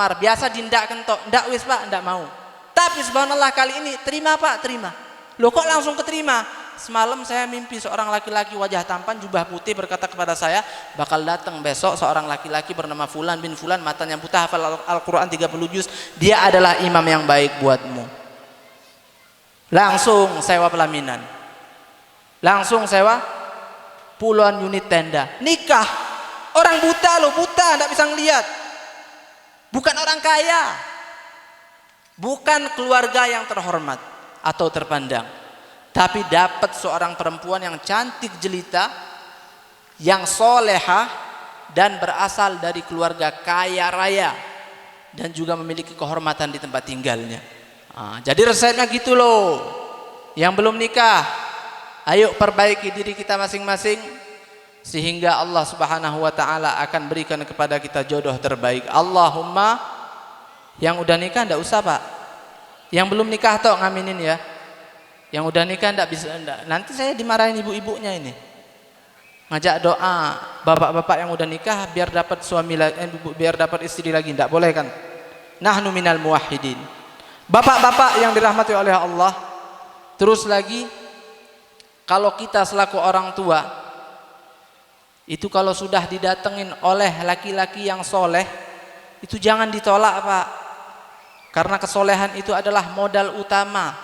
biasa dindak kentok, ndak wis Pak, ndak mau. Tapi subhanallah kali ini terima Pak, terima. Loh kok langsung keterima? Semalam saya mimpi seorang laki-laki wajah tampan, jubah putih berkata kepada saya, bakal datang besok seorang laki-laki bernama Fulan bin Fulan, matanya buta, hafal Al-Quran 30 juz, dia adalah imam yang baik buatmu. Langsung sewa pelaminan, langsung sewa puluhan unit tenda, nikah. Orang buta loh, buta, ndak bisa ngelihat. Bukan orang kaya, bukan keluarga yang terhormat atau terpandang, tapi dapat seorang perempuan yang cantik jelita, yang solehah dan berasal dari keluarga kaya raya dan juga memiliki kehormatan di tempat tinggalnya. Jadi resepnya gitu loh. Yang belum nikah, ayo perbaiki diri kita masing-masing, sehingga Allah Subhanahu wa taala akan berikan kepada kita jodoh terbaik. Allahumma. Yang udah nikah ndak usah Pak. Yang belum nikah toh ngaminin ya. Yang udah nikah ndak bisa, ndak. Nanti saya dimarahin ibu-ibunya ini. Ngajak doa bapak-bapak yang udah nikah biar dapat suami lagi, biar dapat istri lagi, ndak boleh kan? Nahnu minal muwahhidin. Bapak-bapak yang dirahmati oleh Allah, terus lagi kalau kita selaku orang tua itu kalau sudah didatengin oleh laki-laki yang soleh, itu jangan ditolak Pak. Karena kesolehan itu adalah modal utama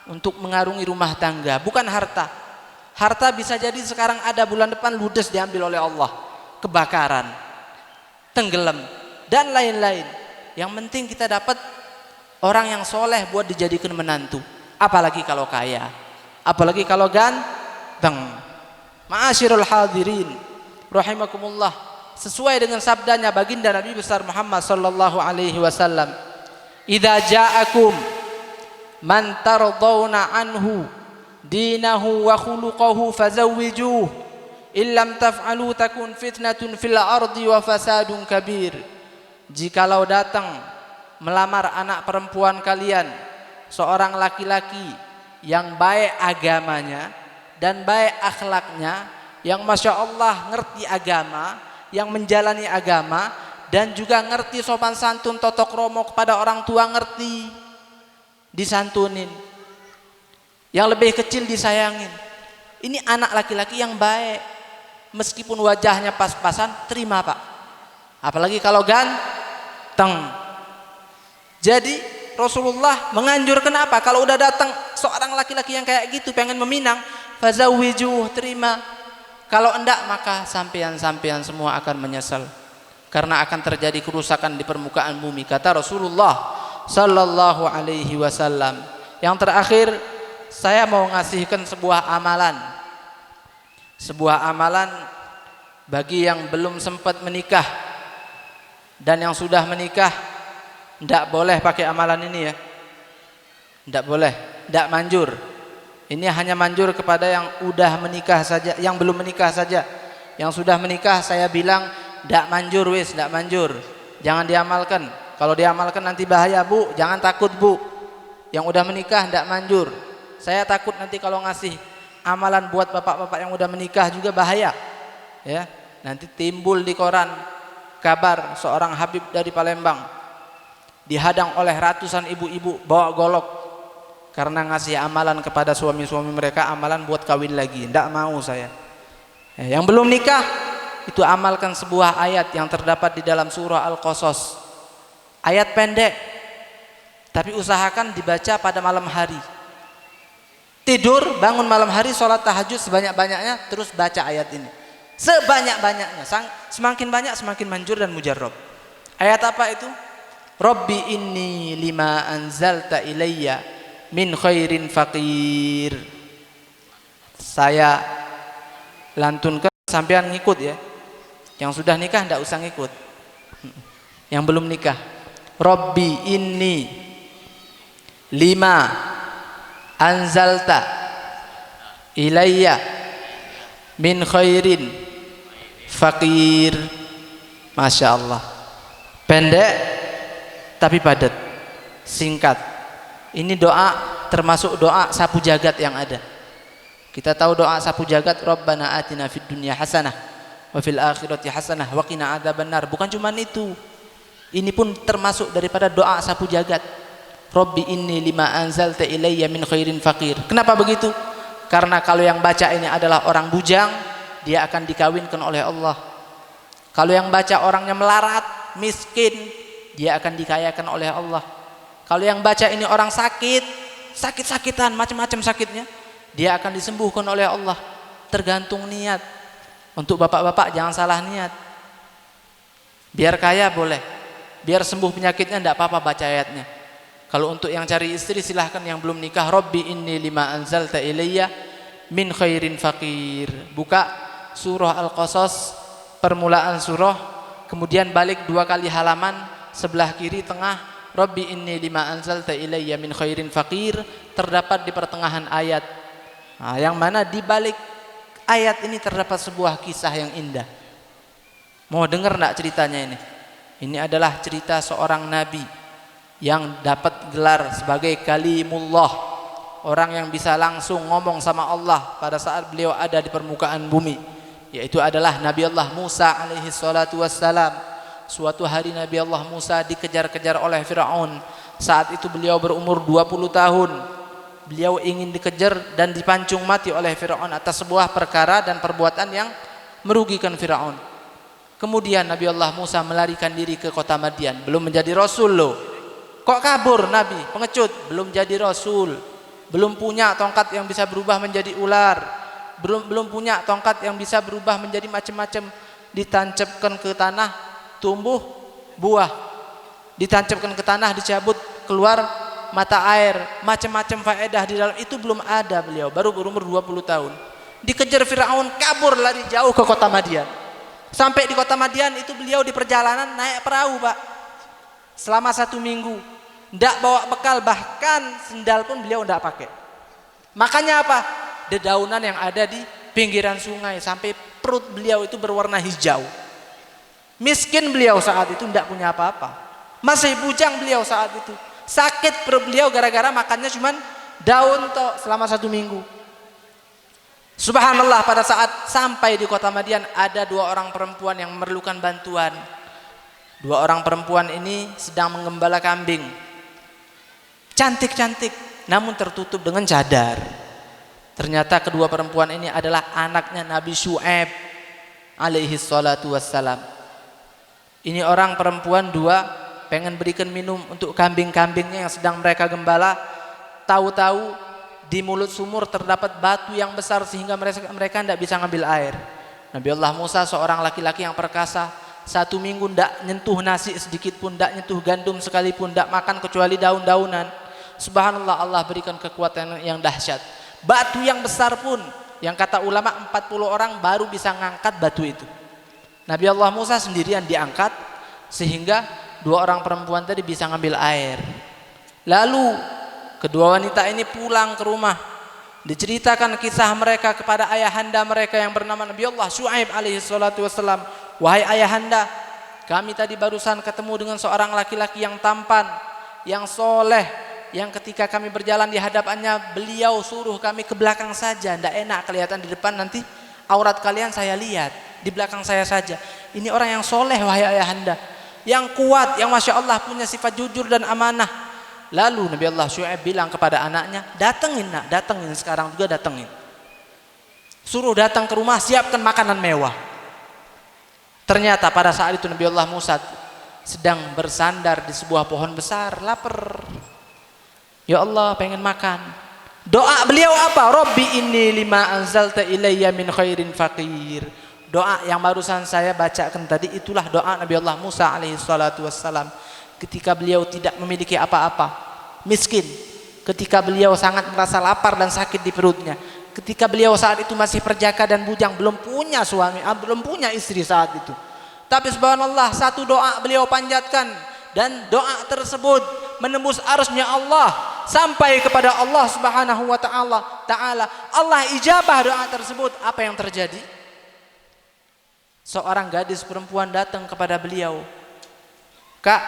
untuk mengarungi rumah tangga, bukan harta. Harta bisa jadi sekarang ada, bulan depan ludes diambil oleh Allah, kebakaran, tenggelam, dan lain-lain. Yang penting kita dapat orang yang soleh buat dijadikan menantu. Apalagi kalau kaya, apalagi kalau ganteng. Ma'asyirul hadirin rahimakumullah, sesuai dengan sabdanya baginda Nabi besar Muhammad sallallahu alaihi wasallam, idza ja'akum man tardawna anhu dinahu wa khuluquhu fazawwijuh illam taf'alu takun fitnatun fil ardi wa fasadun kabir. Jikalau datang melamar anak perempuan kalian seorang laki-laki yang baik agamanya dan baik akhlaknya, yang masya Allah ngerti agama, yang menjalani agama, dan juga ngerti sopan santun tata krama kepada orang tua, ngerti disantunin, yang lebih kecil disayangin. Ini anak laki-laki yang baik, meskipun wajahnya pas-pasan, terima Pak. Apalagi kalau ganteng. Jadi Rasulullah menganjurkan apa? Kalau udah datang seorang laki-laki yang kayak gitu pengen meminang, fazawwijuh, terima. Kalau enggak maka sampean-sampean semua akan menyesal, karena akan terjadi kerusakan di permukaan bumi, kata Rasulullah sallallahu alaihi wasallam. Yang terakhir, saya mau ngasihkan sebuah amalan. Sebuah amalan bagi yang belum sempat menikah dan yang sudah menikah. Enggak boleh pakai amalan ini ya. Enggak boleh, enggak manjur. Ini hanya manjur kepada yang udah menikah saja, yang belum menikah saja. Yang sudah menikah saya bilang ndak manjur wis, ndak manjur. Jangan diamalkan. Kalau diamalkan nanti bahaya Bu, jangan takut Bu. Yang udah menikah ndak manjur. Saya takut nanti kalau ngasih amalan buat bapak-bapak yang udah menikah juga bahaya. Ya, nanti timbul di koran kabar seorang Habib dari Palembang dihadang oleh ratusan ibu-ibu bawa golok karena ngasih amalan kepada suami-suami mereka, amalan buat kawin lagi. Ndak mau saya. Yang belum nikah itu amalkan sebuah ayat yang terdapat di dalam surah Al-Qasas. Ayat pendek, tapi usahakan dibaca pada malam hari. Tidur, bangun malam hari, sholat tahajud sebanyak-banyaknya, terus baca ayat ini sebanyak-banyaknya. Semakin banyak semakin manjur dan mujarrab. Ayat apa itu? Rabbi inni lima anzalta ilayya min khairin faqir. Saya lantunkan, sampean ngikut ya. Yang sudah nikah ndak usah ngikut. Yang belum nikah, Rabbi inni lima anzalta ilayya min khairin faqir. Masya Allah, pendek tapi padat, singkat. Ini doa termasuk doa sapu jagat yang ada. Kita tahu doa sapu jagat, Rabbana atina fid dunya hasanah wa fil akhirati hasanah wa qina adzabannar. Bukan cuma itu. Ini pun termasuk daripada doa sapu jagat. Rabbi inni lima anzalta ilayya min khairin faqir. Kenapa begitu? Karena kalau yang baca ini adalah orang bujang, dia akan dikawinkan oleh Allah. Kalau yang baca orangnya melarat, miskin, dia akan dikayakan oleh Allah. Kalau yang baca ini orang sakit, sakit-sakitan, macam-macam sakitnya, dia akan disembuhkan oleh Allah. Tergantung niat. Untuk bapak-bapak jangan salah niat. Biar kaya boleh, biar sembuh penyakitnya tidak apa-apa baca ayatnya. Kalau untuk yang cari istri silahkan, yang belum nikah, Rabbi inni lima anzalta ilayya min khairin faqir. Buka surah Al-Qasas, permulaan surah, kemudian balik 2 kali halaman, sebelah kiri tengah, Rabbi inni lima anzalta ilayya min khairin faqir, terdapat di pertengahan ayat. Nah, yang mana di balik ayat ini terdapat sebuah kisah yang indah. Mau dengar enggak ceritanya ini? Ini adalah cerita seorang nabi yang dapat gelar sebagai kalimullah, orang yang bisa langsung ngomong sama Allah pada saat beliau ada di permukaan bumi, yaitu adalah Nabi Allah Musa alaihi salatu wassalam. Suatu hari Nabi Allah Musa dikejar-kejar oleh Fir'aun. Saat itu beliau berumur 20 tahun. Beliau ingin dikejar dan dipancung mati oleh Fir'aun atas sebuah perkara dan perbuatan yang merugikan Fir'aun. Kemudian Nabi Allah Musa melarikan diri ke kota Madian. Belum menjadi rasul loh. Kok kabur Nabi? Pengecut. Belum jadi rasul, belum punya tongkat yang bisa berubah menjadi ular, belum punya tongkat yang bisa berubah menjadi macam-macam, ditancapkan ke tanah tumbuh buah, ditancapkan ke tanah dicabut keluar mata air, macam-macam faedah di dalam itu belum ada. Beliau baru berumur 20 tahun. Dikejar Firaun, kabur lari jauh ke kota Madian. Sampai di kota Madian itu beliau di perjalanan naik perahu, Pak, selama 1 minggu. Tidak bawa bekal, bahkan sendal pun beliau tidak pakai. Makanya apa? Dedaunan yang ada di pinggiran sungai, sampai perut beliau itu berwarna hijau. Miskin beliau saat itu, tidak punya apa-apa. Masih bujang beliau saat itu. Sakit perut beliau gara-gara makannya cuman daun toh selama 1 minggu. Subhanallah, pada saat sampai di kota Madian ada 2 orang perempuan yang memerlukan bantuan. 2 orang perempuan ini sedang menggembala kambing. Cantik-cantik, namun tertutup dengan cadar. Ternyata kedua perempuan ini adalah anaknya Nabi Syu'aib alaihi salatu wassalam. Ini orang perempuan 2 pengen berikan minum untuk kambing-kambingnya yang sedang mereka gembala. Tahu-tahu di mulut sumur terdapat batu yang besar sehingga mereka tidak bisa ngambil air. Nabi Allah Musa seorang laki-laki yang perkasa, 1 minggu tidak nyentuh nasi sedikit pun, tidak nyentuh gandum sekalipun, tidak makan kecuali daun-daunan. Subhanallah, Allah berikan kekuatan yang dahsyat. Batu yang besar pun, yang kata ulama 40 orang baru bisa ngangkat batu itu. Nabi Allah Musa sendirian diangkat sehingga 2 orang perempuan tadi bisa ngambil air. Lalu kedua wanita ini pulang ke rumah, diceritakan kisah mereka kepada ayahanda mereka yang bernama Nabi Allah Syu'aib alaihi salatu wassalam. Wahai ayahanda, kami tadi barusan ketemu dengan seorang laki-laki yang tampan, yang soleh, yang ketika kami berjalan di hadapannya beliau suruh kami ke belakang saja, tidak enak kelihatan di depan, nanti aurat kalian saya lihat, di belakang saya saja. Ini orang yang soleh wahai ayahanda, yang kuat, yang masya Allah punya sifat jujur dan amanah. Lalu Nabi Allah Syu'aib bilang kepada anaknya, datengin nak, datengin sekarang juga datengin. Suruh datang ke rumah, siapkan makanan mewah. Ternyata pada saat itu Nabi Allah Musa sedang bersandar di sebuah pohon besar, lapar. Ya Allah, pengen makan. Doa beliau apa? Rabbi inni lima anzalta ilayya min khairin faqir. Doa yang barusan saya bacakan tadi itulah doa Nabi Allah Musa alaihi salatu wassalam. Ketika beliau tidak memiliki apa-apa, miskin. Ketika beliau sangat merasa lapar dan sakit di perutnya. Ketika beliau saat itu masih perjaka dan bujang, belum punya suami, belum punya istri saat itu. Tapi subhanallah, satu doa beliau panjatkan, dan doa tersebut menembus arsy-Nya Allah sampai kepada Allah Subhanahu wa taala. Allah ijabah doa tersebut. Apa yang terjadi? Seorang gadis perempuan datang kepada beliau. Kak,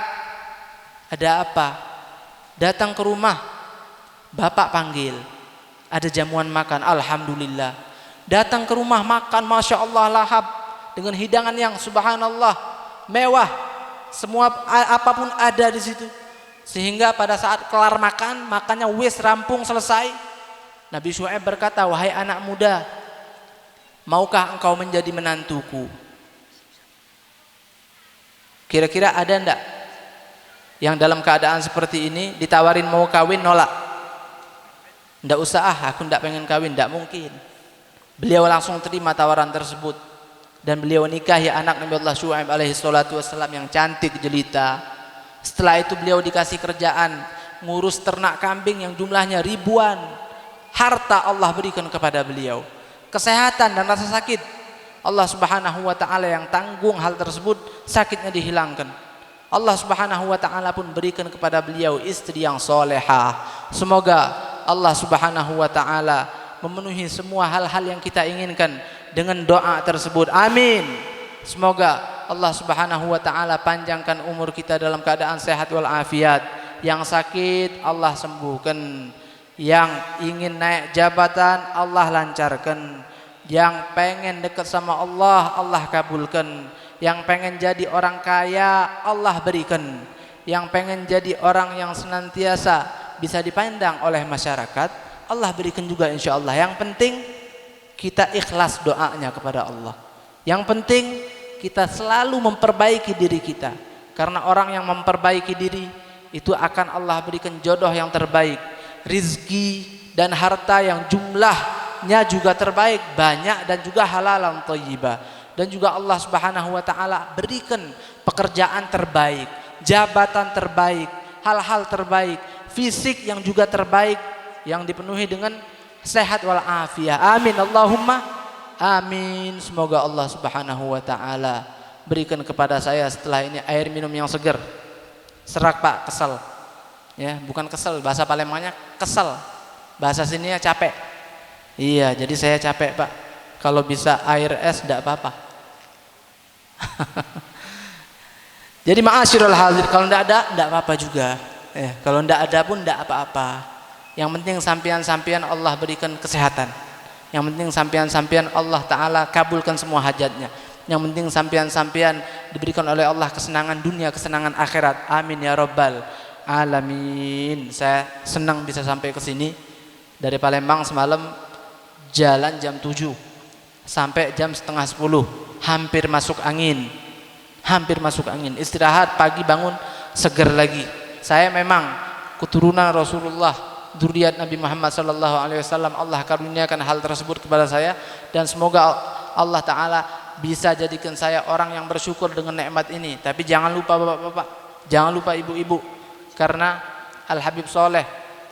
ada apa? Datang ke rumah, bapak panggil, ada jamuan makan. Alhamdulillah. Datang ke rumah makan, masya Allah, lahap dengan hidangan yang subhanallah mewah. semua apapun ada di situ. Sehingga pada saat kelar makan, makannya wis rampung selesai, Nabi Syuaib berkata, wahai anak muda, maukah engkau menjadi menantuku? Kira-kira ada enggak yang dalam keadaan seperti ini ditawarin mau kawin nolak? Enggak usah, aku enggak pengen kawin, enggak mungkin. Beliau langsung terima tawaran tersebut dan beliau nikahi anak Nabi Allah Syuaib alaihi salatu wassalam yang cantik jelita. Setelah itu beliau dikasih kerjaan ngurus ternak kambing yang jumlahnya ribuan. Harta Allah berikan kepada beliau, kesehatan dan rasa sakit Allah Subhanahu wa taala yang tanggung hal tersebut, sakitnya dihilangkan. Allah Subhanahu wa taala pun berikan kepada beliau istri yang solehah. Semoga Allah Subhanahu wa taala memenuhi semua hal-hal yang kita inginkan dengan doa tersebut. Amin. Semoga Allah Subhanahu wa taala panjangkan umur kita dalam keadaan sehat wal afiat. Yang sakit Allah sembuhkan. Yang ingin naik jabatan Allah lancarkan. Yang pengen dekat sama Allah, Allah kabulkan. Yang pengen jadi orang kaya, Allah berikan. Yang pengen jadi orang yang senantiasa bisa dipandang oleh masyarakat, Allah berikan juga insyaallah. Yang penting kita ikhlas doanya kepada Allah. Yang penting kita selalu memperbaiki diri kita, karena orang yang memperbaiki diri itu akan Allah berikan jodoh yang terbaik, rizki dan harta yang jumlahnya juga terbaik, banyak dan juga halalan thayyibah. Dan juga Allah Subhanahu wa taala berikan pekerjaan terbaik, jabatan terbaik, hal-hal terbaik, fisik yang juga terbaik, yang dipenuhi dengan sehat wal afiat. Amin Allahumma amin. Semoga Allah Subhanahu wa taala berikan kepada saya setelah ini air minum yang segar. Serak Pak, kesel. Ya, bukan kesel, bahasa Palembangnya kesel. Bahasa sininya capek. Iya, jadi saya capek, Pak. Kalau bisa air es enggak apa-apa. Jadi ma'asyiral hadir, kalau enggak ada enggak apa-apa juga. Kalau enggak ada pun enggak apa-apa. Yang penting sampian-sampian Allah berikan kesehatan. Yang penting sampian-sampian Allah Ta'ala kabulkan semua hajatnya. Yang penting sampian-sampian diberikan oleh Allah kesenangan dunia, kesenangan akhirat. Amin ya rabbal alamin. Saya senang bisa sampai ke sini. Dari Palembang semalam jalan jam 7 sampai jam setengah 10. Hampir masuk angin. Hampir masuk angin. Istirahat, pagi bangun seger lagi. Saya memang keturunan Rasulullah, dzurriyyat Nabi Muhammad sallallahu alaihi wasallam. Allah karuniakan hal tersebut kepada saya, dan semoga Allah taala bisa jadikan saya orang yang bersyukur dengan nikmat ini. Tapi jangan lupa Bapak-bapak, jangan lupa ibu-ibu, karena Al Habib Soleh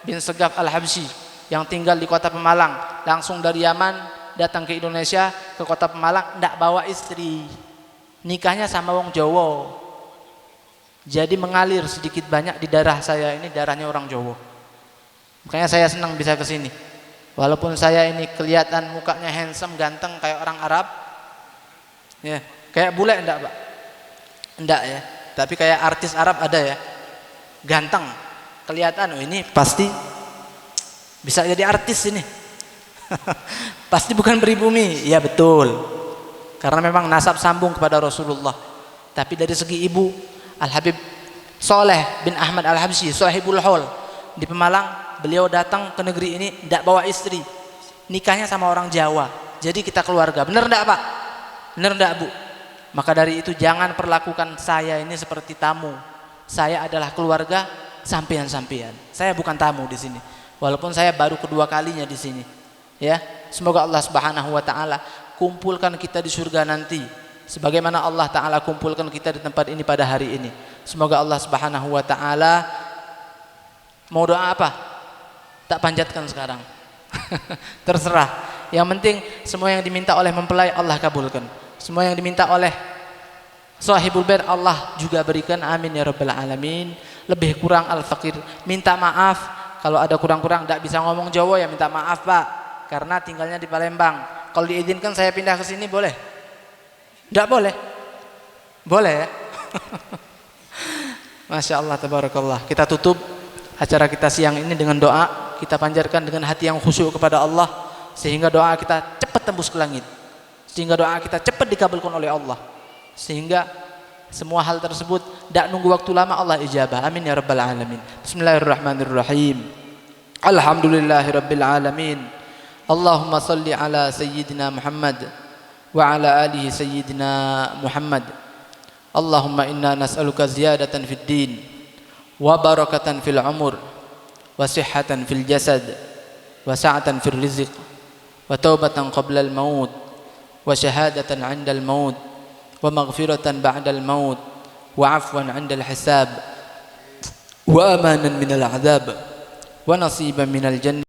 bin Segaf Al Habsyi yang tinggal di kota Pemalang, langsung dari Yaman datang ke Indonesia, ke kota Pemalang, ndak bawa istri, nikahnya sama wong Jawa. Jadi mengalir sedikit banyak di darah saya ini, darahnya orang Jawa. Makanya saya senang bisa ke sini. Walaupun saya ini kelihatan mukanya handsome, ganteng kayak orang Arab. Ya, kayak bule enggak, Pak? Enggak ya. Tapi kayak artis Arab ada ya. Ganteng. Kelihatan ini pasti bisa jadi artis ini. Pasti bukan pribumi. Ya betul. Karena memang nasab sambung kepada Rasulullah. Tapi dari segi ibu, Al Habib Soleh bin Ahmad Al Habsyi, Sahibul Haul di Pemalang, beliau datang ke negeri ini tidak bawa istri, nikahnya sama orang Jawa. Jadi kita keluarga. Benar enggak Pak? Benar enggak Bu? Maka dari itu jangan perlakukan saya ini seperti tamu. Saya adalah keluarga sampean-sampean. Saya bukan tamu di sini. Walaupun saya baru kedua kalinya di sini. Ya, semoga Allah Subhanahu wa taala kumpulkan kita di surga nanti, sebagaimana Allah taala kumpulkan kita di tempat ini pada hari ini. Semoga Allah Subhanahu wa taala, mau doa apa? Tak panjatkan sekarang. Terserah. Yang penting semua yang diminta oleh mempelai Allah kabulkan. Semua yang diminta oleh sahibul bait Allah juga berikan. Amin ya rabbal alamin. Lebih kurang al-faqir minta maaf kalau ada kurang-kurang, tidak bisa ngomong Jawa ya minta maaf Pak, karena tinggalnya di Palembang. Kalau diizinkan saya pindah ke sini boleh? Tidak boleh? Boleh ya? Masya Allah, tabarakallah. Kita tutup acara kita siang ini dengan doa. Kita panjatkan dengan hati yang khusyuk kepada Allah, sehingga doa kita cepat tembus ke langit, sehingga doa kita cepat dikabulkan oleh Allah, sehingga Semua hal tersebut tidak nunggu waktu lama, Allah ijabah. Amin ya rabbal alamin. Bismillahirrahmanirrahim. Alhamdulillahirabbil alamin. Allahumma salli ala sayyidina Muhammad wa ala alihi sayyidina Muhammad. Allahumma inna nas'aluka ziyadatan fid din wa barakatan fil umur wa sihhatan fil jasad wa sa'atan fil rizq wa taubatan qabla al maut wa syahadatan 'inda al maut wa maghfiratan ba'da al maut wa 'afwan 'inda al hisab wa amanan min al 'adzab wa nasiban min al jannah